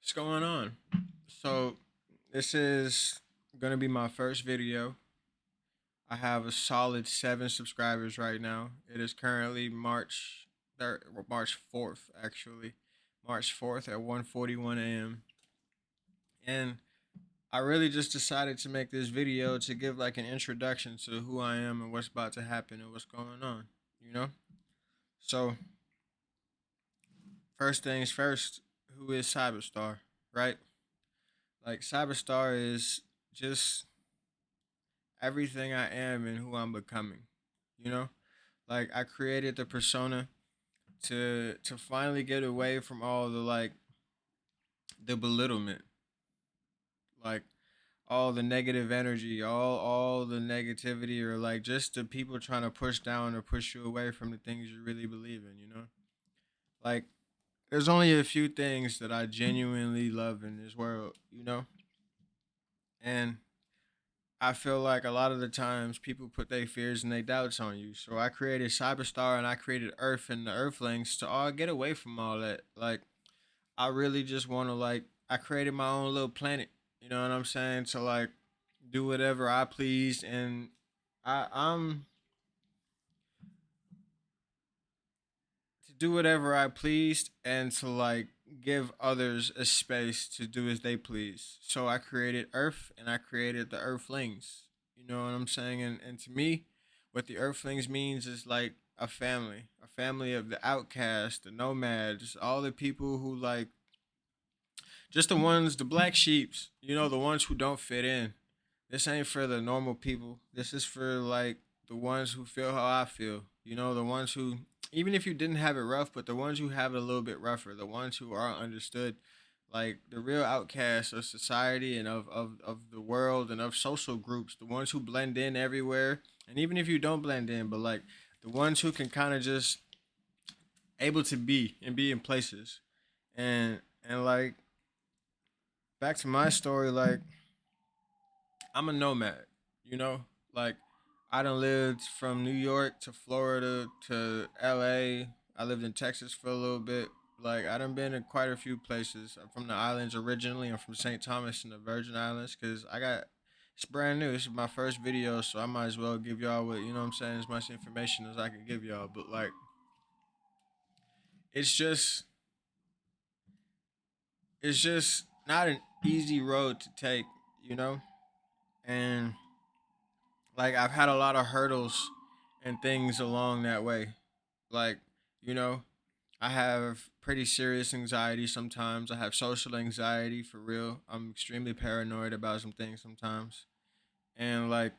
What's going on? So, this is gonna be my first video. I have a solid 7 subscribers right now. It is currently March 3rd, or March 4th, actually, March 4th at 1:41 a.m. And I really just decided to make this video to give like an introduction to who I am and what's about to happen and what's going on. You know. So, first things first, who is Cyberstar, right? Like Cyberstar is just everything I am and who I'm becoming. You know, like I created the persona to finally get away from all the the belittlement, like all the negative energy, all the negativity, or like just the people trying to push down or push you away from the things you really believe in. Like there's only a few things that I genuinely love in this world. And I feel like a lot of the times people put their fears and their doubts on you. So I created Cyberstar and I created Earf and the Earflings to all get away from all that. Like I really just want to I created my own little planet. You know what I'm saying? To like do whatever I please, and I'm to do whatever I pleased and to like give others a space to do as they please. So I created Earth and I created the Earthlings. You know what I'm saying? And to me, what the Earthlings means is like a family of the outcasts, the nomads, all the people who like just the ones, the black sheeps, the ones who don't fit in. This ain't for the normal people. This is for like the ones who feel how I feel. The ones who, even if you didn't have it rough, but the ones who have it a little bit rougher, the ones who are understood, like the real outcasts of society and of the world and of social groups, the ones who blend in everywhere. And even if you don't blend in, but like the ones who can kind of just able to be and be in places. And like back to my story, like I'm a nomad, you know? Like I done lived from New York to Florida to LA. I lived in Texas for a little bit. Like I done been in quite a few places. I'm from the islands originally. I'm from St. Thomas in the Virgin Islands because it's brand new. This is my first video, so I might as well give y'all what I'm saying, as much information as I can give y'all. But like it's just it's just not an easy road to take, you know? And like I've had a lot of hurdles and things along that way. Like, you know, I have pretty serious anxiety sometimes. I have social anxiety for real. I'm extremely paranoid about some things sometimes. And like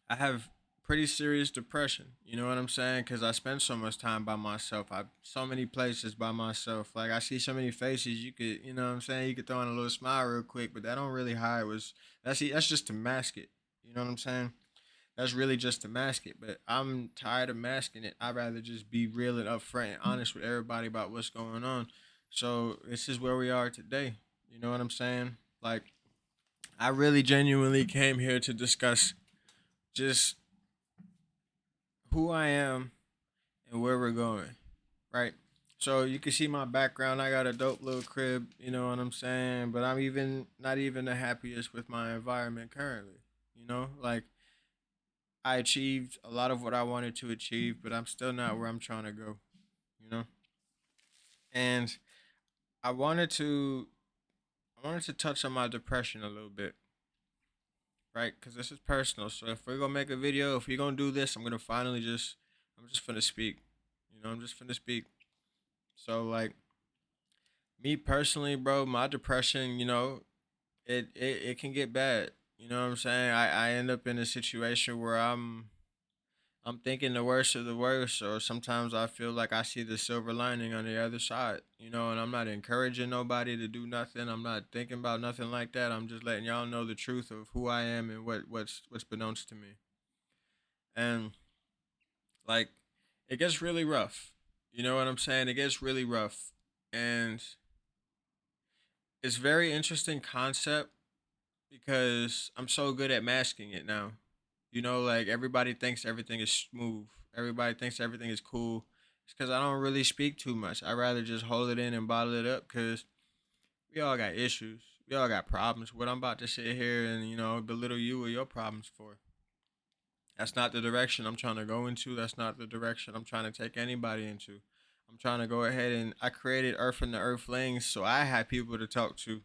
I have pretty serious depression. You know what I'm saying? Cuz I spend so much time by myself. I so many places by myself. Like I see so many faces you could, you know what I'm saying? You could throw in a little smile real quick, but that don't really hide was that's just to mask it. You know what I'm saying? That's really just to mask it. But I'm tired of masking it. I'd rather just be real and upfront and honest with everybody about what's going on. So this is where we are today. You know what I'm saying? Like I really genuinely came here to discuss just who I am and where we're going. Right? So you can see my background. I got a dope little crib, you know what I'm saying? But I'm even not even the happiest with my environment currently. Like I achieved a lot of what I wanted to achieve, but I'm still not where I'm trying to go, you know? And I wanted to I wanted to touch on my depression a little bit, right? Cuz this is personal. So if we're going to make a video, if we're going to do this, I'm just finna speak. I'm just finna speak. So like me personally, bro, my depression, it can get bad. You know what I'm saying? I end up in a situation where I'm thinking the worst of the worst, or sometimes I feel like I see the silver lining on the other side, and I'm not encouraging nobody to do nothing. I'm not thinking about nothing like that. I'm just letting y'all know the truth of who I am and what's beknownst to me. And like it gets really rough. You know what I'm saying? It gets really rough. And it's very interesting concept because I'm so good at masking it now. Like everybody thinks everything is smooth. Everybody thinks everything is cool. It's because I don't really speak too much. I rather just hold it in and bottle it up because We all got issues. We all got problems. What I'm about to sit here and belittle you or your problems for? That's not the direction I'm trying to go into. That's not the direction I'm trying to take anybody into. I'm trying to go ahead and I created Earth and the Earflings so I had people to talk to.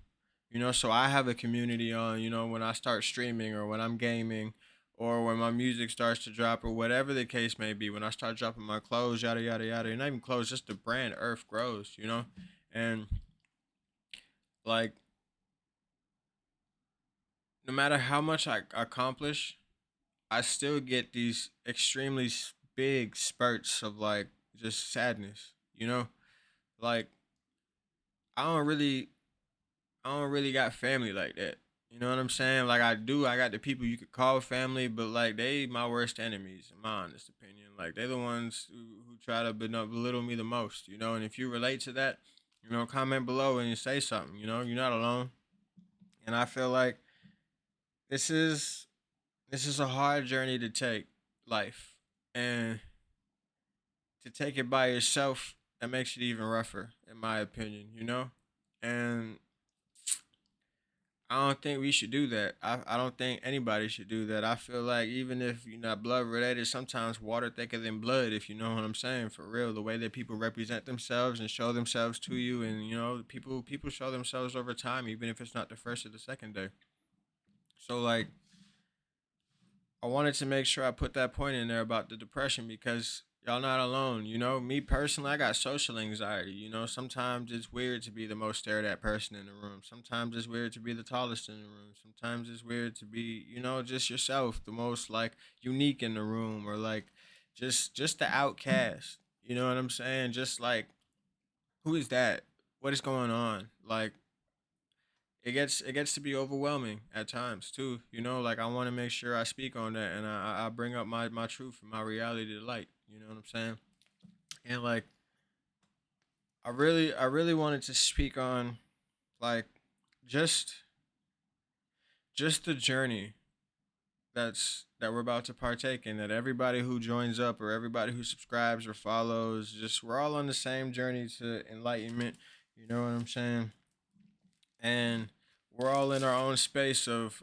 So I have a community on, when I start streaming or when I'm gaming or when my music starts to drop or whatever the case may be. When I start dropping my clothes, yada yada yada. And not even clothes, just the brand Earth grows. And like no matter how much I accomplish, I still get these extremely big spurts of like just sadness, Like I don't really I don't really got family like that. You know what I'm saying? Like I do, I got the people you could call family, but like they my worst enemies, in my honest opinion. Like they're the ones who try to belittle me the most. And if you relate to that, comment below and you say something. You're not alone. And I feel like this is this is a hard journey to take, life, and to take it by yourself, that makes it even rougher, in my opinion. And I don't think we should do that. I don't think anybody should do that. I feel like even if you're not blood related, sometimes water thicker than blood, if you know what I'm saying, for real. The way that people represent themselves and show themselves to you, and people show themselves over time, even if it's not the first or the second day. So like I wanted to make sure I put that point in there about the depression because y'all not alone. Me personally, I got social anxiety. Sometimes it's weird to be the most stared at person in the room. Sometimes it's weird to be the tallest in the room. Sometimes it's weird to be, just yourself, the most like unique in the room, or like just the outcast. You know what I'm saying? Just like, who is that? What is going on? Like it gets to be overwhelming at times too. Like I want to make sure I speak on that, and I bring up my truth and my reality to light. You know what I'm saying? And like I really wanted to speak on like just just the journey that we're about to partake in. That everybody who joins up or everybody who subscribes or follows, just we're all on the same journey to enlightenment. You know what I'm saying? And we're all in our own space of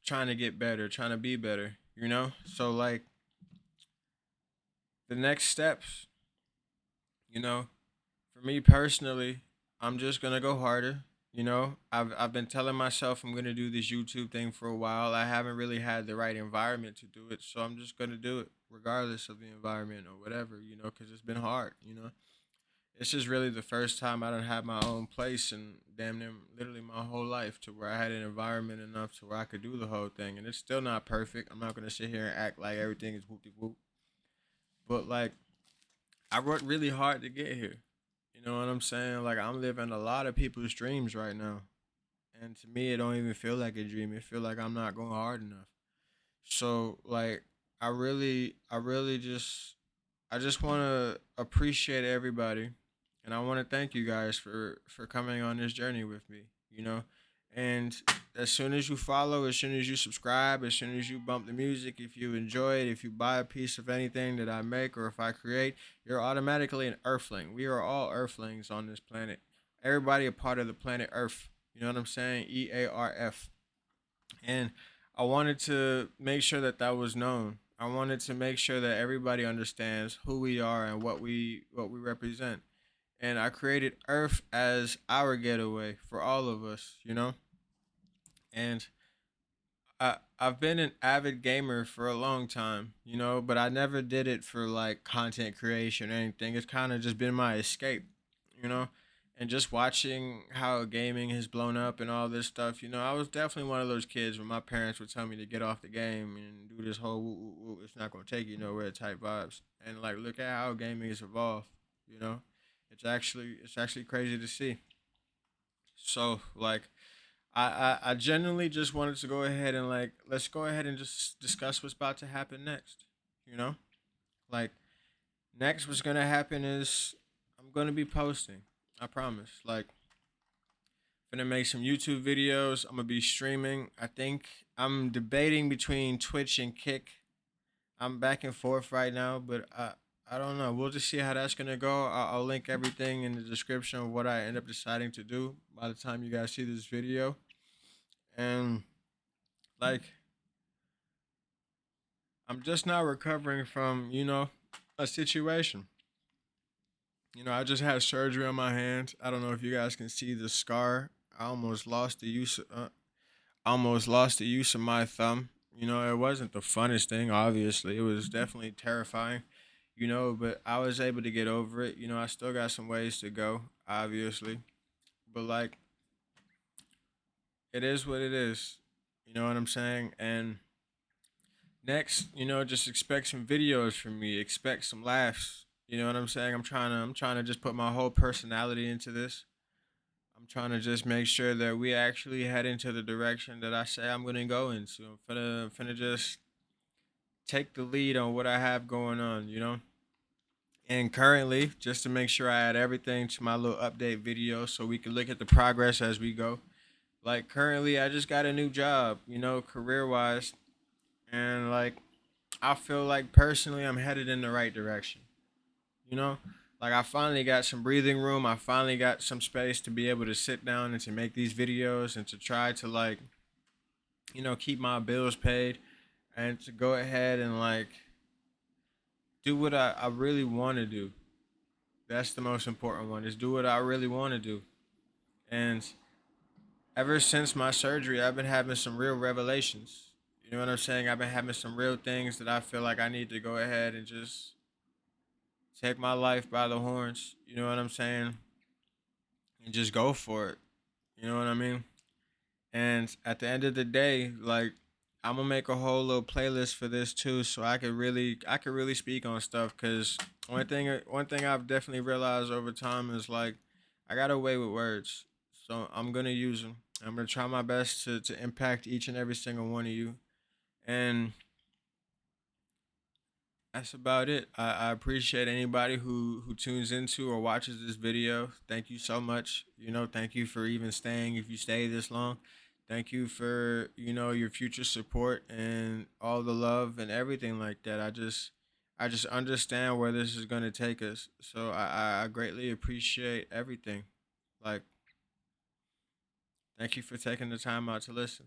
trying to get better, trying to be better. So like the next steps, you know, for me personally, I'm just gonna go harder. I've been telling myself I'm gonna do this YouTube thing for a while. I haven't really had the right environment to do it, so I'm just gonna do it regardless of the environment or whatever. Because it's been hard. This is really the first time I don't have my own place in damn near literally my whole life, to where I had an environment enough to where I could do the whole thing. And it's still not perfect. I'm not gonna sit here and act like everything is whoop de whoop. But like I worked really hard to get here. You know what I'm saying? Like I'm living a lot of people's dreams right now. And to me it don't even feel like a dream. It feel like I'm not going hard enough. So like I really just want to appreciate everybody, and I want to thank you guys for coming on this journey with me. You know, and as soon as you follow, as soon as you subscribe, as soon as you bump the music, if you enjoy it, if you buy a piece of anything that I make or if I create, you're automatically an Earthling. We are all Earthlings on this planet. Everybody a part of the planet Earth. You know what I'm saying? EARF. And I wanted to make sure that that was known. I wanted to make sure that everybody understands who we are and what we represent. And I created Earth as our getaway for all of us. And I've been an avid gamer for a long time, but I never did it for like content creation or anything. It's kind of just been my escape, you know. And just watching how gaming has blown up and all this stuff, I was definitely one of those kids when my parents would tell me to get off the game and do this whole woo, woo, woo, it's not gonna take you nowhere type vibes. And like look at how gaming has evolved, you know. It's actually crazy to see. So like I genuinely just wanted to go ahead and like let's go ahead and just discuss what's about to happen next. You know, like next what's gonna happen is I'm gonna be posting. I promise. Like, gonna make some YouTube videos. I'm gonna be streaming. I think I'm debating between Twitch and Kick. I'm back and forth right now, but I don't know. We'll just see how that's gonna go. I'll link everything in the description of what I end up deciding to do by the time you guys see this video. And like, I'm just now recovering from a situation. I just had surgery on my hand. I don't know if you guys can see the scar. I almost lost the use. Almost lost the use of my thumb. It wasn't the funnest thing. Obviously, it was definitely terrifying. But I was able to get over it. I still got some ways to go. Obviously, but like, it is what it is. You know what I'm saying? And next, just expect some videos from me. Expect some laughs. You know what I'm saying? I'm trying to just put my whole personality into this. I'm trying to just make sure that we actually head into the direction that I say I'm gonna go into. I'm finna just take the lead on what I have going on. And currently, just to make sure I add everything to my little update video so we can look at the progress as we go. Like currently I just got a new job, career wise. And like I feel like personally I'm headed in the right direction. You know? Like I finally got some breathing room. I finally got some space to be able to sit down and to make these videos and to try to like, keep my bills paid and to go ahead and like do what I really want to do. That's the most important one. Is do what I really want to do. And ever since my surgery, I've been having some real revelations. You know what I'm saying? I've been having some real things that I feel like I need to go ahead and just take my life by the horns. You know what I'm saying? And just go for it. You know what I mean? And at the end of the day, like I'm gonna make a whole little playlist for this too, so I could really speak on stuff. Cause one thing I've definitely realized over time is like I got a way with words, so I'm gonna use them. I'm gonna try my best to impact each and every single one of you, and that's about it. I appreciate anybody who tunes into or watches this video. Thank you so much. Thank you for even staying if you stay this long. Thank you for, your future support and all the love and everything like that. I just understand where this is gonna take us. So I greatly appreciate everything. Like, thank you for taking the time out to listen.